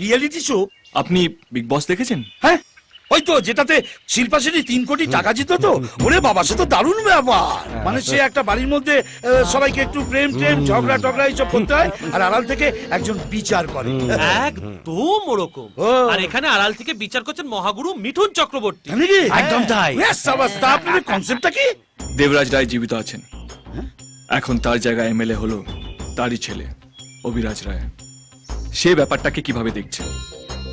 Reality show? আপনি big বস দেখেছেন? হ্যাঁ, ওই তো যেটাতে শিল্পা সেটি 3 কোটি টাকা জিত তো। ওরে বাবা, সে তো দারুণ ব্যাপার। মানে সে একটা বাড়ির মধ্যে সবাইকে একটু প্রেম ঝগড়া টগড়া এইসব করতে হয়, আর আড়াল থেকে একজন বিচার করে। একদম ওরকম। আর এখানে আড়াল থেকে বিচার করছেন মহাগুরু মিঠুন চক্রবর্তী। একদম তাই। আপনার কনসেপ্টটা কি? দেবরাজ রায় জীবিত আছেন, এখন তার জায়গায় এমএলএ হলো তারই ছেলে অভিরাজ রায়। সে ব্যাপারটাকে কিভাবে দেখছে,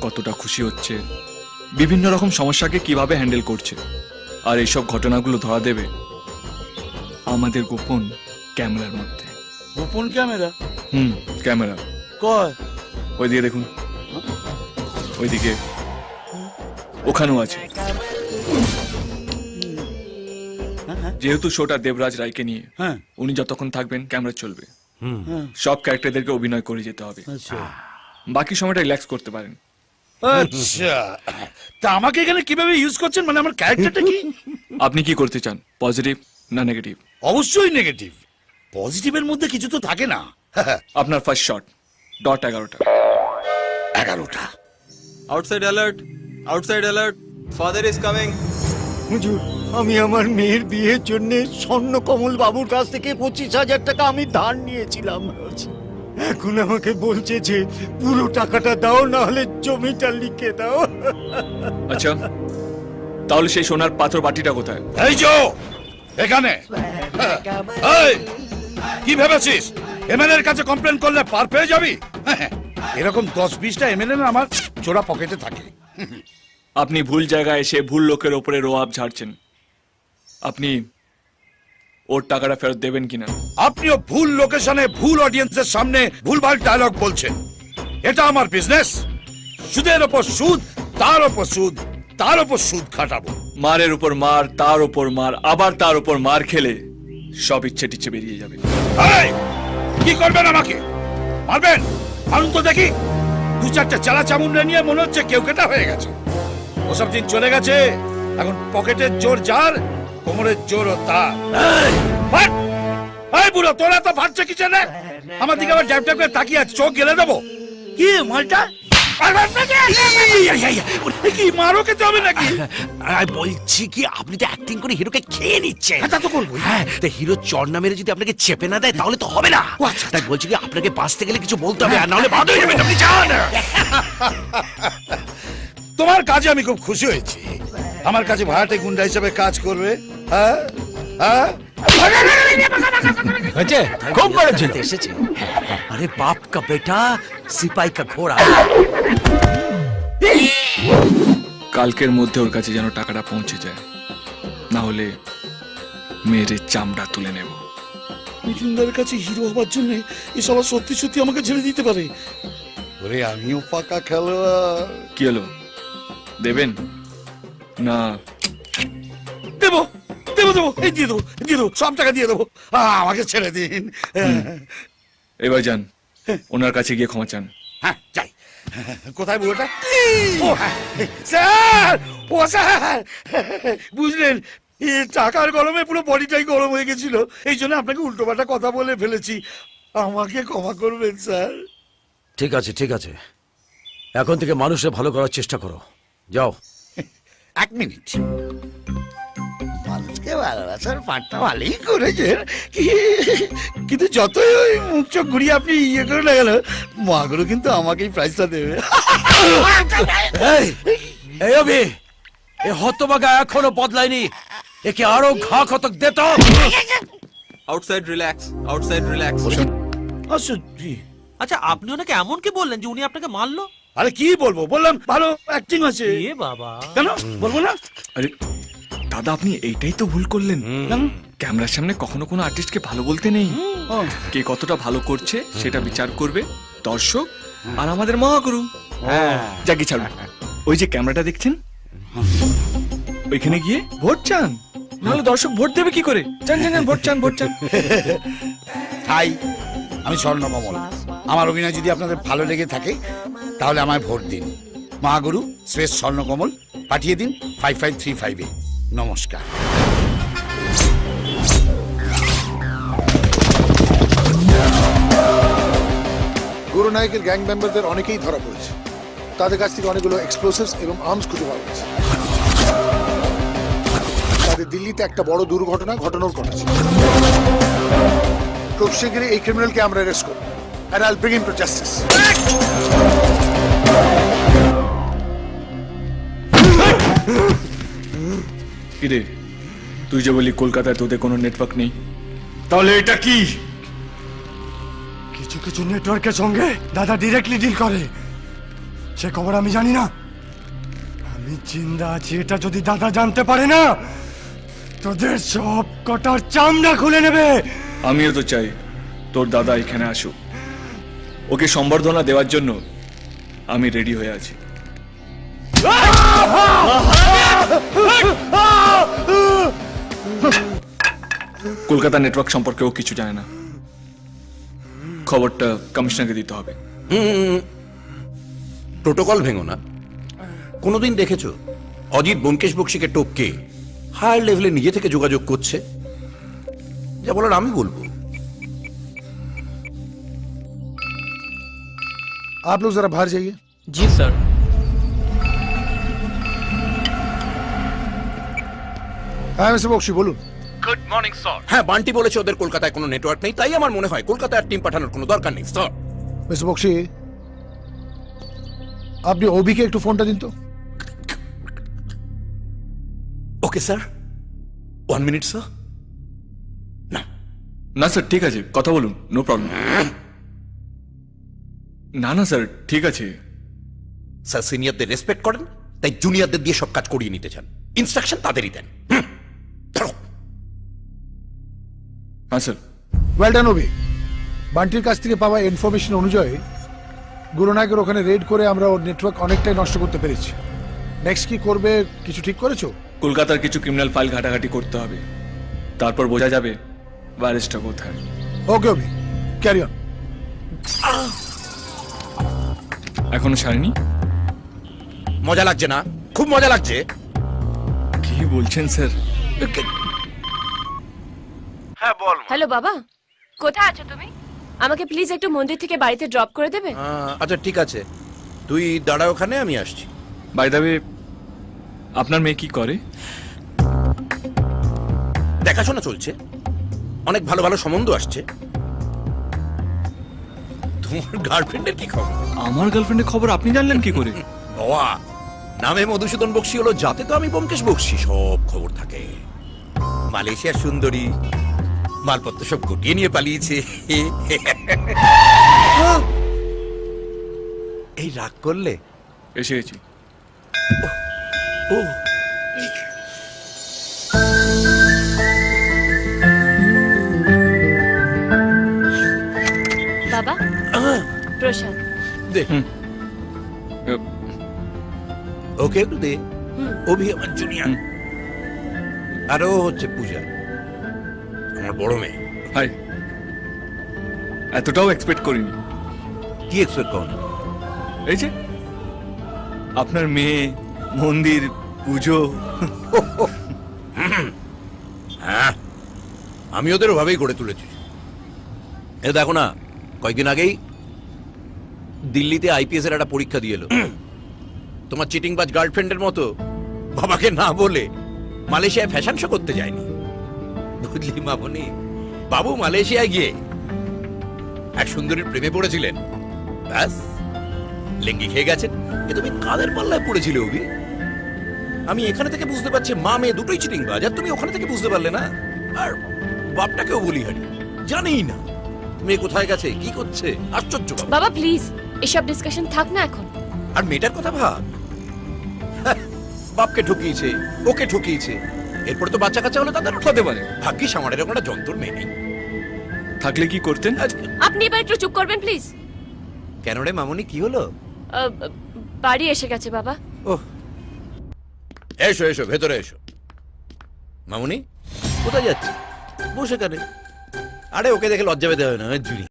কতটা খুশি হচ্ছে, বিভিন্ন রকম সমস্যাকে কিভাবে হ্যান্ডেল করছে, আর এইসব ঘটনাগুলো ধরা দেবে আমাদের গোপন ক্যামেরার মধ্যে। গোপন ক্যামেরা? ক্যামেরা কয়? ওইদিকে দেখুন, ওইদিকে, ওখানেও আছে। যেহেতু শোটা দেবরাজ রায়কে নিয়ে, উনি যতক্ষণ থাকবেন ক্যামেরা চলবে। সব ক্যারেক্টারদেরকে অভিনয় করে যেতে হবে, বাকি সময়টা রিল্যাক্স করতে পারেন। আচ্ছা, তা আমাকে এখানে কিভাবে ইউজ করছেন? মানে আমার ক্যারেক্টারটা কি? আপনি কি করতে চান, পজিটিভ না নেগেটিভ? অবশ্যই নেগেটিভ। পজিটিভের মধ্যে কিছু তো থাকে না। আপনার ফার্স্ট শট, ডট 11টা। 11টা? Outside alert, outside alert, father is coming. হুজুর, আমি আমার মেয়ের বিয়ের জন্য স্বর্ণকমল বাবুর কাছ থেকে 25,000 টাকা আমি ধার নিয়েছিলাম। এখন আমাকে বলছে যে পুরো টাকাটা দাও, না হলে জমিটা লিখে দাও। আচ্ছা, তাহলে সেই সোনার পাথর বাটিটা কোথায়? এই যে এখানে। এই, কি ভেবেছিস এমএলএ এর কাছে কমপ্লেন করলে পার পেয়ে যাবি? এরকম 10-20টা এমএলএ আমার চোরা পকেটে থাকে। আপনি ভুল জায়গায় এসে ভুল লোকের ওপরে রোয়াব ঝাড়ছেন। আপনি ওর টাকাটা ফেরত দেবেন কিনা? আপনিও ভুল লোকেশনে ভুল অডিয়েন্সের সামনে ভুলভাল ডায়লগ বলছেন। এটা আমার বিজনেস। সুদের ওপর সুদ, তার ওপর সুদ, তার ওপর সুদ খাটাবো। মারের উপর মার, তার উপর মার, আবার তার উপর মার খেলে সব ইচ্ছে টিচ্ছে বেরিয়ে যাবে। এই, কি করবেন আমাকে? মারবেন? মারুন তো দেখি। 2-4টা চালা চামুন্ডা নিয়ে মনে হচ্ছে কেউ কেটা হয়ে গেছে। ওসব দিন চলে গেছে। এখন পকেটের জোর যার, কোমরের জোরও তার। এই বুড়ো, তোরা তো ফাটছে কি জানে? আমার দিকে আবার ড্যাপ ড্যাপ করে তাকিয়ে আছে, চোখ গেলে দেবো কি মালটা? কি মারো খেতে হবে নাকি? বলছি কি, আপনি তো অ্যাক্টিং করে হিরোকে খেয়ে নিচ্ছেন। তা তো করবো। হ্যাঁ, তো হিরো চর না মেরে যদি আপনাকে চেপে না দেয় তাহলে তো হবে না। তাই বলছি কি, আপনাকে বাঁচতে গেলে কিছু বলতে হবে, আর নাহলে বাদ হয়ে যাবেন। আপনি যান। তোমার কাজে আমি খুব খুশি হয়েছি। আমার কাছে ভাড়াটে গুন্ডা হিসেবে কাজ করবে। হ্যাঁ হ্যাঁ, খুব করেছেন। এসেছে। আরে বাপ কা বেটা, সিপাই কা ঘোড়া। কালকের মধ্যে ওর কাছে যেন টাকাটা পৌঁছে যায়, না হলে মেয়ের চামড়া তুলে নেব। মিঠুনদার কাছে হিরো হবার জন্য এসব সত্যি সত্যি আমাকে ছেড়ে দিতে পারে। ওরে, আমিও পাকা খেলোয়াড়। কি হলো, দেবেন না? দেবো দেবো দেবো, এই দিয়ে দেবো, দিয়ে দেবো, সব টাকা দিয়ে দেবো। আমাকে ছেড়ে দিন। এবার যান, ওনার কাছে গিয়ে ক্ষমা চান। হ্যাঁ, যাই। কোথায় বুড়োটা? ও স্যার, ও স্যার, বুঝলেন, টাকার গরমে পুরো বডিটাই গরম হয়ে গেছিল। এই জন্য আপনাকে উল্টোপাল্টা কথা বলে ফেলেছি। আমাকে ক্ষমা করবেন স্যার। ঠিক আছে, ঠিক আছে, এখন থেকে মানুষের ভালো করার চেষ্টা করো। যাও। 1 মিনিট। মানুষকে ভালোবাসার পাঠটা ভালোই করেছেন, কিন্তু যতই ওই মুখ চোখ ঘুরিয়ে আপনি ইয়ে করে না গেল, মাগুলো কিন্তু আমাকেই প্রাইজটা দেবে। এই অভি, এ হতভাগা এখনো বদলায়নি। একে আরো ঘা কতক দে তো। Outside relax, outside relax. আচ্ছা, আপনি ওনাকে এমন কি বললেন যে উনি আপনাকে মারলো? আরে কি বলবো, বললাম ভালো অ্যাক্টিং আছে। এ বাবা, কেন বলবো না? আরে দাদা, আপনি এইটাই তো ভুল করলেন। ক্যামেরার সামনে কখনো কোনো আর্টিস্টকে ভালো বলতে নেই। কে কতটা ভালো করছে সেটা বিচার করবে দর্শক আর আমাদের মহাগুরু। যাকে ছাড়ুন, ওই যে ক্যামেরাটা দেখছেন, ওইখানে গিয়ে ভোট চান, নাহলে দর্শক ভোট দেবে কি করে? চান চান, ভোট চান, ভোট চান। হাই, আমি স্বর্ণকমল। আমার অভিনয় যদি আপনাদের ভালো লেগে থাকে তাহলে আমায় ভোট দিন। মহাগুরু স্পেস স্বর্ণকমল পাঠিয়ে দিন 5535-এ। নমস্কার। গুরু নায়কের গ্যাং মেম্বারদের অনেকেই ধরা পড়েছে। তাদের কাছ থেকে অনেকগুলো এক্সপ্লোসিভস এবং আর্মস খুঁজে পাওয়া গেছে। তাদের দিল্লিতে একটা বড় দুর্ঘটনা ঘটানোর কথা ছিল। খুব শীঘ্রই এই ক্রিমিনালকে আমরা অ্যারেস্ট করব and I'll bring him to justice. কিরে, তুই যে বলি কলকাতায় তোদের কোনো নেটওয়ার্ক নেই, তাহলে এটা কি? কিছু কিছু নেটওয়ার্কের সঙ্গে দাদা ডিরেক্টলি ডিল করে, সে খবর আমি জানি না। আমি জিন্দা আছি এটা যদি দাদা জানতে পারে না, তোদের সব কটার চামড়া খুলে নেবে। আমিও তো চাই তোর দাদা এখানে আসুক। ওকে সম্বর্ধনা দেওয়ার জন্য আমি রেডি হয়ে আছি। কলকাতা নেটওয়ার্ক সম্পর্কে ও কিছু জানে না, খবরটা কমিশনারকে দিতে হবে। প্রোটোকল ভেঙো না। কোনোদিন দেখেছো অজিত ব্যোমকেশ বক্সিকে টপকে হায়ার লেভেলে নিজে থেকে যোগাযোগ করছে? যা বলার আমি বলবো। आप लोग जरा बाहर जाइए। জি স্যার। হ্যাঁ মিস্টার বক্সি বলুন। হ্যাঁ, বান্টি বলেছে ওদের কলকাতায় কোনো নেটওয়ার্ক নেই, তাই আমার মনে হয় কলকাতায় টিম পাঠানোর কোনো দরকার নেই স্যার। মিস্টার বক্সি, আপনি ওবিকে একটু ফোনটা দিন তো। Okay sir, 1 minute sir. না স্যার, ঠিক আছে, কথা বলুন, নো প্রবলেম। না না স্যার, ঠিক আছে। স্যার সিনিয়রদের রেসপেক্ট করেন, তাই জুনিয়রদের দিয়ে সব কাজ করিয়ে নিতে চান। ইনস্ট্রাকশন তাদেরই দেন। ধরো। হ্যাঁ স্যার। Well done Obi. বান্টির কাছ থেকে পাওয়া ইনফরমেশন অনুযায়ী গুরুনায়কের ওখানে রেড করে আমরা ওর নেটওয়ার্ক অনেকটাই নষ্ট করতে পেরেছি। নেক্সট কি করবে কিছু ঠিক করেছো? কলকাতার কিছু ক্রিমিনাল ফাইল ঘাটাঘাটি করতে হবে, তারপর বোঝা যাবে ব্যারেজটা কোথায়। ওকে ওবি, ক্যারি অন। এখনো সারেনি? মজা লাগছে না? খুব মজা লাগছে। কি বলছেন স্যার? হ্যাঁ বল। হ্যালো বাবা, কোথায় আছো তুমি? আমাকে প্লিজ একটু মন্দির থেকে বাড়িতে ড্রপ করে দেবে? আচ্ছা ঠিক আছে, তুই দাঁড়া ওখানে, আমি আসছি। বাই দ্য ওয়ে, আপনার মেয়ে কি করে? দেখাশোনা চলছে, অনেক ভালো ভালো সম্বন্ধ আসছে। তোমার গার্লফ্রেন্ডের কি খবর? আমার গার্লফ্রেন্ডের খবর আপনি জানলেন কি করে? বাবা, নামে মধুসূদন বক্সি হলো, যাতে তো আমি ব্যোমকেশ বক্সি, সব খবর থাকে। মালয়েশিয়ার সুন্দরী, মালপত্র সব গুটিয়ে নিয়ে পালিয়েছে। এই রাগ করলে? এসে গেছি। ও বাবা, প্রসাদ। দে, হুম। ওকে একটু দে। অভি আমার জুনিয়র, আর ও হচ্ছে পূজা, আমার বড় মেয়ে। হাই। এতটাও এক্সপেক্ট করিনি। কি এক্সপেক্ট করেন? এই যে আপনার মেয়ে, মন্দির, পুজো। হ্যাঁ, আমি ওদের ওভাবেই গড়ে তুলেছি। এ দেখো না, কয়েকদিন আগেই দিল্লিতে আইপিএস এর একটা পরীক্ষা দিয়ে এলো। তোমার চিটিংবাজ গার্লফ্রেন্ডের মতো বাবাকে না বলে মালয়েশিয়ায় ফ্যাশন শো করতে যায়নি, বুঝলি মামনি? বাবু মালয়েশিয়ায় গিয়ে এক সুন্দরীর প্রেমে পড়েছিলেন, ব্যাস লেঙ্গি খেয়ে গেছেন। এ তুমি কাদের পাল্লায় পড়েছিলে অভি? আমি এখানে থেকে বুঝতে পারছি মা মেয়ে দুটোই চিটিংবাজ, আর তুমি ওখানে থেকে বুঝতে পারলে না। আর বাপটাকেও বলি হারি, জানেই না মেয়ে কোথায় গেছে, কি করছে। আশ্চর্য বাবা। বাবা প্লিজ, এসব ডিসকাশন থাক না এখন। আর মেয়েটার কথা ভাব, বাপকে ঠকিয়েছে, ওকে ঠকিয়েছে, এরপরে তো বাচ্চা কাচ্চা হলে তাদের হতে পারে। ভাগ্যিস আমার এরকম একটা যন্ত্র মেয়ে নেই। থাকলে কি করতেন? আপনি এবার একটু চুপ করবেন প্লিজ। কেন রে মামনি, কি হলো? বাড়ি এসে গেছে বাবা। ওহ, এসো এসো, ভেতরে এসো। মামনি কোথায় যাচ্ছে? বসে কেন? আরে ওকে দেখে লজ্জা পেতে হবে না, জুনি।